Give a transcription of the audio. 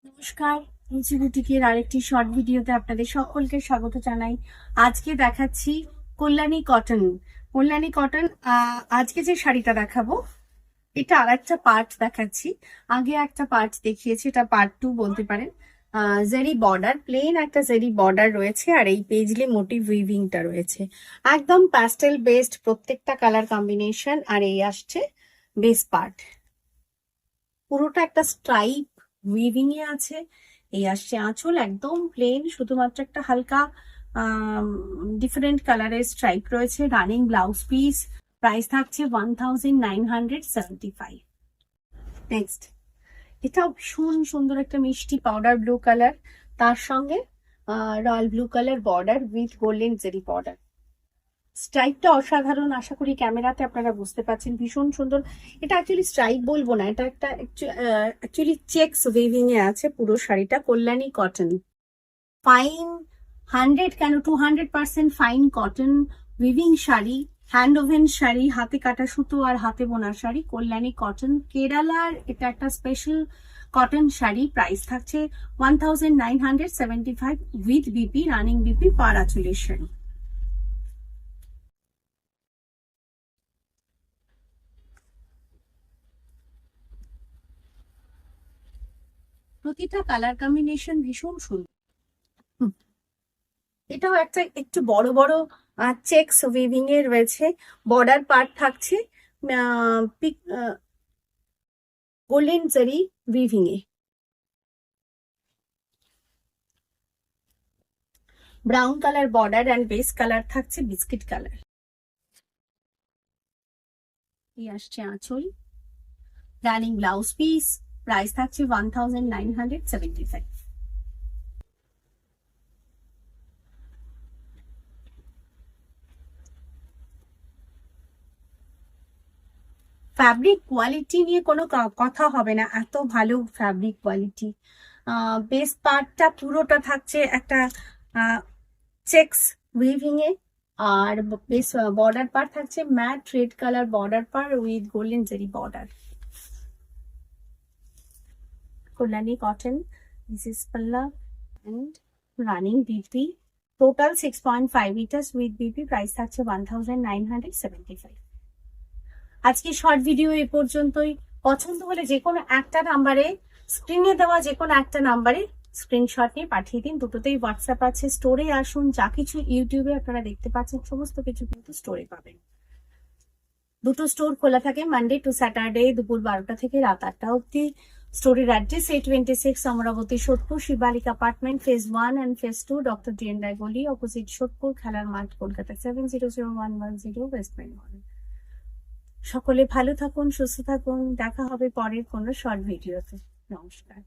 নমস্কার, রুচি বুটিকের আরেকটি শর্ট ভিডিওতে আপনাদের সকলকে স্বাগত জানাই। আজকে দেখাচ্ছি কল্যাণী কটন। কল্যাণী কটন আজকে যে শাড়িটা দেখাবো এটা আর একটা পার্ট দেখাচ্ছি। আগে একটা পার্ট দেখিয়েছি, এটা পার্ট 2 বলতে পারেন। জেরি বর্ডার, প্লেন একটা জেরি বর্ডার রয়েছে আর এই পেজলি মোটিভ উইভিংটা রয়েছে। একদম প্যাস্টেল বেসড প্রত্যেকটা কালার কম্বিনেশন। আর এই আসছে বেস পার্ট, পুরোটা একটা স্ট্রাইপ উইভিং এ আছে। এই আসছে আঁচল, একদম প্লেন, শুধুমাত্র একটা হালকা ডিফারেন্ট কালারের স্ট্রাইপ রয়েছে। রানিং ব্লাউজ পিস, প্রাইস থাকছে 1975। নেক্সট, এটাও ভীষণ সুন্দর একটা মিষ্টি পাউডার ব্লু কালার, তার সঙ্গে royal blue colour border with golden zari border. স্ট্রাইপটা অসাধারণ, আশা করি ক্যামেরাতে আপনারা বুঝতে পারছেন, ভীষণ সুন্দর। এটা অ্যাকচুয়ালি স্ট্রাইপ বলবো না, এটা একটা অ্যাকচুয়ালি চেকস ওয়েভিং এ আছে পুরো শাড়িটা। কল্যাণী কটন, ফাইন 100 কেন 200% fine cotton weaving sari, hand woven sari, হাতে কাটা সুতো আর হাতে বোনা শাড়ি। কল্যাণী কটন, কেরালার এটা একটা স্পেশাল কটন শাড়ি। প্রাইস থাকছে 1975 উইথ বিপি, রানিং বিপি পার আঁচলের শাড়ি। প্রতিটা কালার কম্বিনেশন ভীষণ সুন্দর। এটাও একটা একটু বড় বড় চেকস উইভিং এ রয়েছে। বর্ডার পার্ট থাকছে গোল্ডেন জারি weaving A. Brown colour border and base colour থাকছে বিস্কিট কালার। এই আসছে আঁচল, রানিং ব্লাউজ পিস, প্রাইস থাকছে 1975। ফ্যাব্রিক কোয়ালিটি নিয়ে কোনো কথা হবে না, এত ভালো ফ্যাব্রিক কোয়ালিটি। বেস পার্টটা পুরোটা থাকছে একটা চেকস উইভিং এ, আর বেস বর্ডার পার্ট থাকছে matte red colour border part with golden zari border. Kalyani cotton, this is pallu and running BP, total 6.5 metres with BP, price থাকছে 1975। আজকে শর্ট ভিডিও এ পর্যন্তই। পছন্দ হলে যে কোনো একটা নাম্বারে, স্ক্রিনে দেওয়া যে কোনো একটা নাম্বারে স্ক্রিনশট নিয়ে পাঠিয়ে দিন। দুটোতেই হোয়াটসঅ্যাপ আছে। স্টোরে আসুন, যা কিছু ইউটিউবে আপনারা দেখতে পাচ্ছেন সমস্ত কিছু কিন্তু স্টোরে পাবেন। দুটো স্টোর খোলা থাকে মানডে টু স্যাটারডে দুপুর 12টা থেকে রাত 8টা অব্দি। স্টোরের address 826 Amarabati, Sodepur, Shivalik apartment, phase 1 and phase 2, doctor DN Roy গলি, অপোজিট সোদপুর, খেলার মাঠ, কলকাতা 700110, ওয়েস্ট বেঙ্গল। সকলে ভালো থাকুন, সুস্থ থাকুন, দেখা হবে পরের কোনো শর্ট ভিডিওতে। নমস্কার।